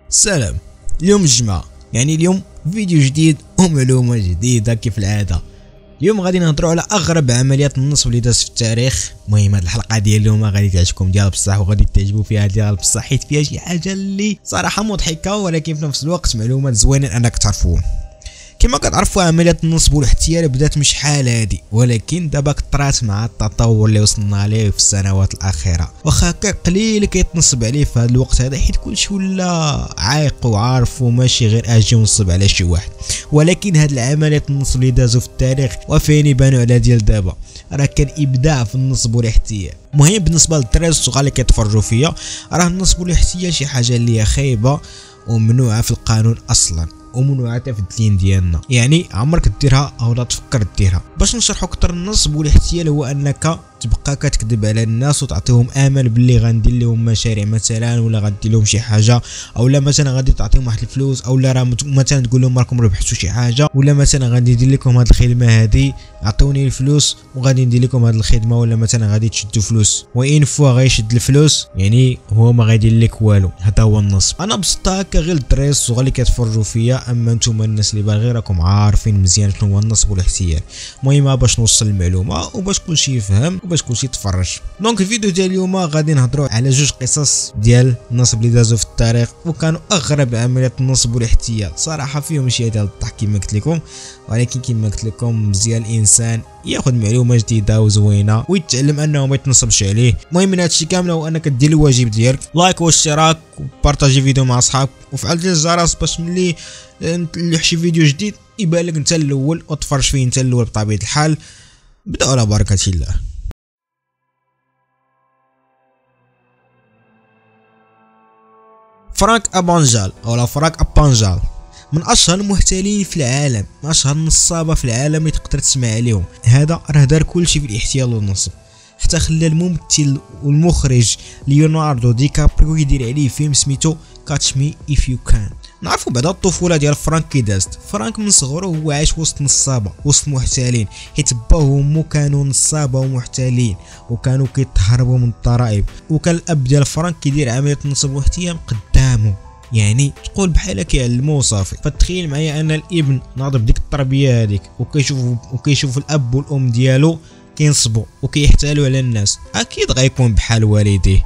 سلام. اليوم الجمعة، يعني اليوم فيديو جديد ومعلومة جديدة كيف العادة. اليوم غادي نهضروا على اغرب عمليات النصب اللي دازت في التاريخ. المهم هاد الحلقة ديال اليوم غادي تعجبكم ديال بصح، وغادي تعجبوا فيها ديال بصح، حيت فيها شي حاجة اللي صراحة مضحكة ولكن في نفس الوقت معلومات زوينين انك تعرفوهم. كما كتعرفوا عمليات النصب والاحتيال بدات مش شحال هادي، ولكن دابا كثرات مع التطور اللي وصلنا ليه في السنوات الاخيره. واخا قليل كيتنصب عليه في هذا الوقت هذا، حيت كلشي ولا عايق وعارف وماشي غير اجي ونصب على شي واحد. ولكن هاد العمليات النصب اللي دازوا في التاريخ وفين يبانوا على ديال دابا، راه كان ابداع في النصب والاحتيال. المهم بالنسبه للدراري الصغار اللي كيتفرجوا فيا، راه النصب والاحتيال شي حاجه اللي هي خايبه وممنوعه في القانون اصلا، وممنوعه في الدين ديالنا، يعني عمرك ديرها او لا تفكر ديرها. باش نشرحوا اكثر النصب والاحتيال، هو انك تبقى كتكذب على الناس وتعطيهم امل باللي غندير لهم مشاريع مثلا، ولا غدير لهم شي حاجه، او لا مثلا غادي تعطيهم واحد الفلوس، او لا راه مثلا تقول لهم راكم ربحتوا شي حاجه، ولا مثلا غادي ندير لكم هذه الخدمه هذه، عطوني الفلوس وغادي ندير لكم هذه الخدمه، ولا مثلا غادي تشدوا فلوس، وان فوا غيشد الفلوس يعني هو ما غادي يدير لك والو. هذا هو النصب. انا بسطها هكا غير الدراري الصغار اللي كيتفرجوا فيا، اما نتوما الناس اللي باغي راكم عارفين مزيان شنو هو النصب والاحتيال. المهم باش نوصل المعلومه وباش كلشي يفهم وباش كلشي يتفرج. دونك الفيديو ديال اليوم غادي نهضروا على جوج قصص ديال النصب اللي دازوا في التاريخ، وكانوا اغرب عمليات النصب والاحتيال. صراحه فيهم شي ديال الضحك كما قلت لكم، ولكن كما قلت لكم مزيان الانسان ياخذ معلومه جديده وزوينه ويتعلم انه ما يتنصبش عليه. المهم من هادشي كامل هو انك دير الواجب ديالك، لايك واشتراك وبارطاجي فيديو مع اصحابك وفعل زر الجرس باش ملي نلوح شي فيديو جديد يبان لك انت الاول وتفرج فيه انت الاول. بطبيعه الحال بداو على بركه الله. فرانك ابانجال او فرانك ابانجال من اشهر المحتالين في العالم، من اشهر النصابه في العالم اللي تقدر تسمع عليهم. هذا راه دار كلشي في الاحتيال والنصب، حتى خلى الممثل والمخرج ليوناردو دي كابريو يدير عليه فيلم سميتو كاتش مي اف يو كان. نعرفوا بعدا الطفوله ديال فرانك كي دازت. فرانك من صغره هو عايش وسط نصابه، وسط محتالين، حيت باه وامو كانوا نصابه ومحتالين وكانوا كيتهربوا من الضرائب، وكان الاب ديال فرانك كيدير عمليه النصب والاحتيال قدامه، يعني تقول بحال كيعلموه صافي. فتخيل معايا ان الابن ناض بديك التربيه هذيك وكيشوف الاب والام ديالو كينصبوا وكيحتالوا على الناس، اكيد غيكون بحال والديه.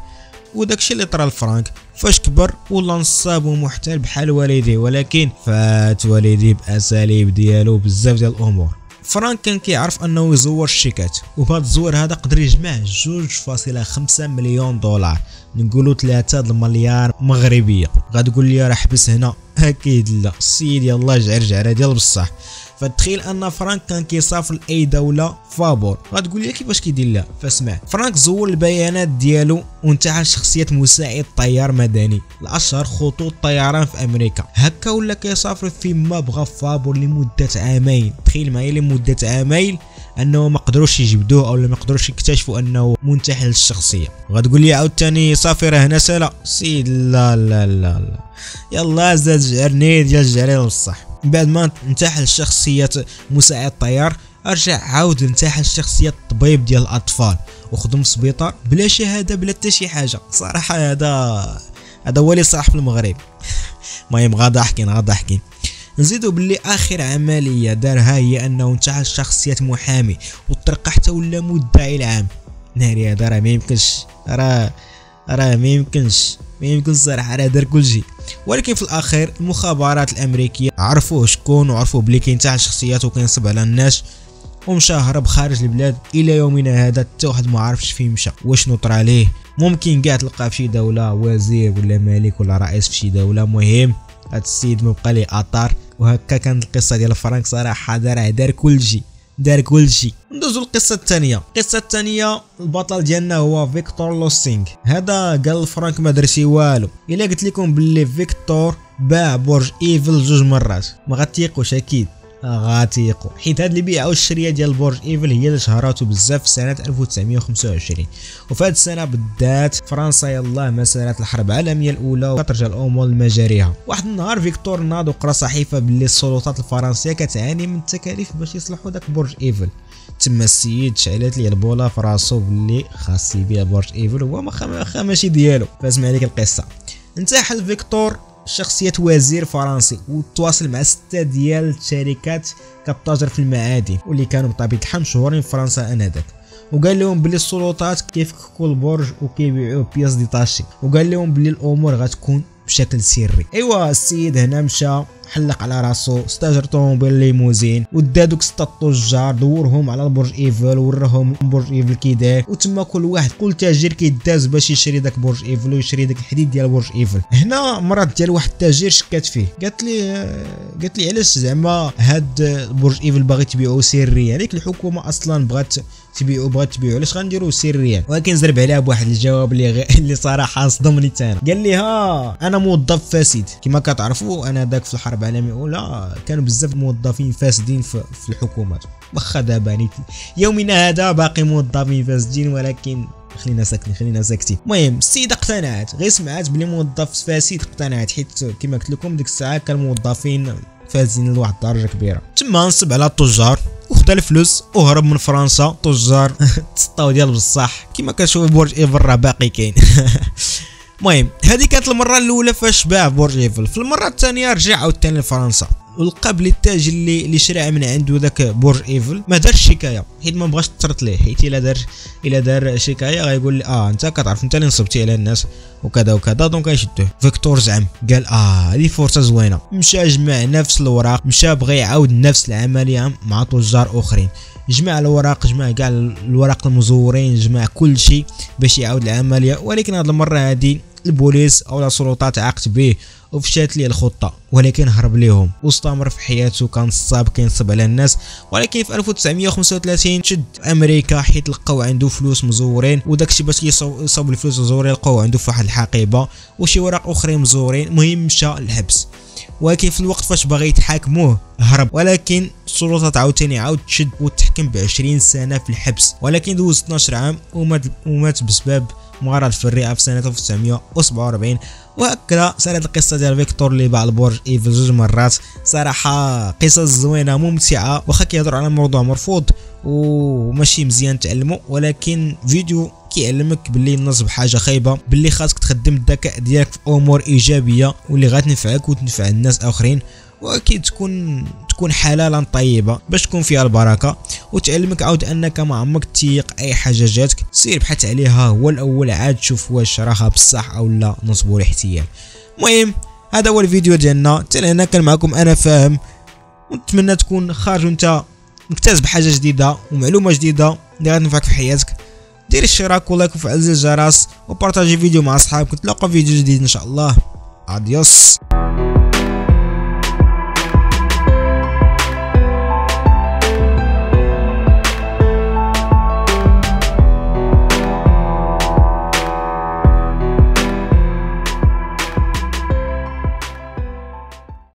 وداكشي اللي طرا لفرانك، فاش كبر ولا نصاب ومحتال بحال والديه، ولكن فات والديه باساليب ديالو بزاف ديال الامور. فرانك كان كيعرف انه يزور الشيكات، وبهذا الزوير هذا قدر يجمع 2.5 مليون دولار، نقولوا 3 المليار مغربيه. غتقول لي راه حبس هنا، اكيد لا، السيد يلاه جعر ديال بصح. فتخيل ان فرانك كان كيسافر لاي دوله فابور. غتقول لي كيفاش كيدير لها؟ فاسمع. فرانك زور البيانات ديالو وانتحل شخصيه مساعد طيار مدني لاشهر خطوط طيران في امريكا. هكا ولا كيسافر فيما بغى فابور لمده عامين. تخيل معايا لمده عامين انه ما قدروش يجبدوه او ما قدروش يكتشفوا انه منتحل الشخصيه. غتقول لي عاوتاني صافي راه هنا سالا سيد، لا لا لا لا، يلا زاد جعرني ديال الجعرين بصح. بعد ما انتحل شخصيه مساعد طيار، رجع عاود انتحل شخصيه طبيب ديال الاطفال وخدم في السبيطار بلا شهاده بلا حتى شي حاجه. صراحه هذا هو اللي صح في المغرب. المهم غادا حكين نزيدو باللي اخر عمليه دارها هي انه انتحل شخصيه محامي وترقى حتى ولا مدعي العام. ناري هذا راه ما يمكنش، راه ما يمكنش صراحه، راه دار كلشي. ولكن في الاخير المخابرات الامريكيه عرفوه شكون، وعرفوا بلي كينتحل شخصيات وكينصب على الناس، ومشى هرب خارج البلاد. الى يومنا هذا حتى واحد ما عرفش فين مشى وشنو طرا ليه. ممكن كاع تلقى في شي دوله وزير ولا ملك ولا رئيس في شي دوله. مهم هاد السيد ما بقى ليه اثار. وهكا كانت القصه ديال فرانك. صراحه دار كلشي. ندوزو للقصه الثانيه. القصه الثانيه البطل ديالنا هو فيكتور لوسينغ. هذا قال فرانك ما درتي والو. الا قلت لكم باللي فيكتور باع برج ايفل 2 مرات ما غتيقوش، اكيد غاتيقوا، حيت هاد اللي بيعوا الشريه ديال برج ايفل هي اللي شهراتو بزاف في سنه 1925. وفي هاد السنه بالذات فرنسا يلاه ما سالت الحرب العالميه الاولى وترجع الامور لمجاريها. واحد النهار فيكتور ناض وقرا صحيفه باللي السلطات الفرنسيه كتعاني من التكاليف باش يصلحوا داك برج ايفل. تما السيد شعلت لي البوله في راسو باللي خاص يبيع برج ايفل هو واخا ماشي ديالو. فاسمع ليك القصه. انتحل فيكتور شخصية وزير فرنسي وتواصل مع 6 ديال الشركات كتاجر في المعادن واللي كانوا بطبيعة الحال مشهورين في فرنسا انذاك، وقال لهم بلي السلطات كيفككوا البرج وكيبيعوه بياس ديتاشي، وقال لهم بلي الامور غتكون بشكل سري. ايوا السيد هنا مشى حلق على راسو، استاجر طوموبيل ليموزين ودى دوك 6 تجار دورهم على برج ايفل وراهم برج ايفل كي داير، وتما كل تاجر كيداز باش يشري داك برج ايفل ويشري داك الحديد ديال برج ايفل. هنا مرات ديال واحد التاجر شكات فيه، قالت لي علاش زعما هاد برج ايفل باغي تبيعو سريا، هذيك الحكومه اصلا بغات تبيعو علاش غنديروه سريا؟ ولكن زرب عليها بواحد الجواب اللي صراحه صدمني تانا. قال لي انا موظف فاسد، كما كتعرفوا انا داك في الحرب العالميه الاولى كانوا بزاف موظفين فاسدين في الحكومات، واخا دابا يعني يومنا هذا باقي موظفين فاسدين، ولكن خلينا ساكتين. المهم السيده اقتنعت، غير سمعت بلي موظف فاسد اقتنعت، حيت كما قلت لكم ديك الساعه كان موظفين فاسدين لواحد الدرجه كبيره. تما نصب على التجار وخدا الفلوس وهرب من فرنسا. تجار تسطاو ديال بصح، كما كتشوف برج ايفل راه باقي كاين. المهم هذه كانت المره الاولى فاش باع برج ايفل. في المره الثانيه رجع عاوتاني لفرنسا ولقى بلي التاجر اللي شرا من عنده داك برج ايفل ما دارش شكايه، حيت ما بغاش تطرط ليه، حيت الا دار شكايه غايقول لي انت كتعرف انت اللي نصبتي على الناس وكذا دونك غيشدوه. فيكتور زعم قال هذه فرصه زوينه، مشى جمع نفس الوراق، مشى بغى يعاود نفس العمليه مع تجار اخرين، جمع الوراق، جمع كاع الوراق المزورين، جمع كل شيء باش يعاود العمليه. ولكن هذه المره هذه البوليس او السلطات عاقت به وفشات ليه الخطه، ولكن هرب ليهم واستمر في حياته، كان كينصب على الناس. ولكن في 1935 شد امريكا حيت لقاو عنده فلوس مزورين، وداكشي باش يصاوب الفلوس مزورين لقاو عنده في واحد الحقيبه وشي وراق اخرين مزورين. المهم مشى للحبس، ولكن في الوقت فاش باغي يتحاكموه هرب، ولكن السلطات عاود تشد وتحكم ب20 سنه في الحبس. ولكن دوز 12 عام ومات بسبب مرض في الرئه في سنه 1947. وهكذا سالت القصه ديال فيكتور اللي باع البرج ايفل 2 مرات. صراحه قصص زوينه ممتعه، واخا كيهضر على موضوع مرفوض وماشي مزيان تعلموا، ولكن فيديو كيعلمك باللي النصب حاجه خايبه، باللي خاصك تخدم الذكاء ديالك في امور ايجابيه واللي غتنفعك وتنفع الناس اخرين، واكيد تكون حلالا طيبه باش تكون فيها البركه، وتعلمك عاود انك ما عمرك تيق اي حاجه جاتك، سير بحث عليها هو الاول عاد شوف واش راها بصح او لا نصب ولا احتيال. المهم هذا هو الفيديو ديالنا، حتى هنا كان معكم انا فاهم، ونتمنى تكون خارج وانت مكتسب حاجه جديده ومعلومه جديده اللي غتنفعك في حياتك. دير الاشتراك ولايك وفعل زر الجرس وبارطاجي فيديو مع اصحابك، نتلاقاو في فيديو جديد ان شاء الله. اديوس.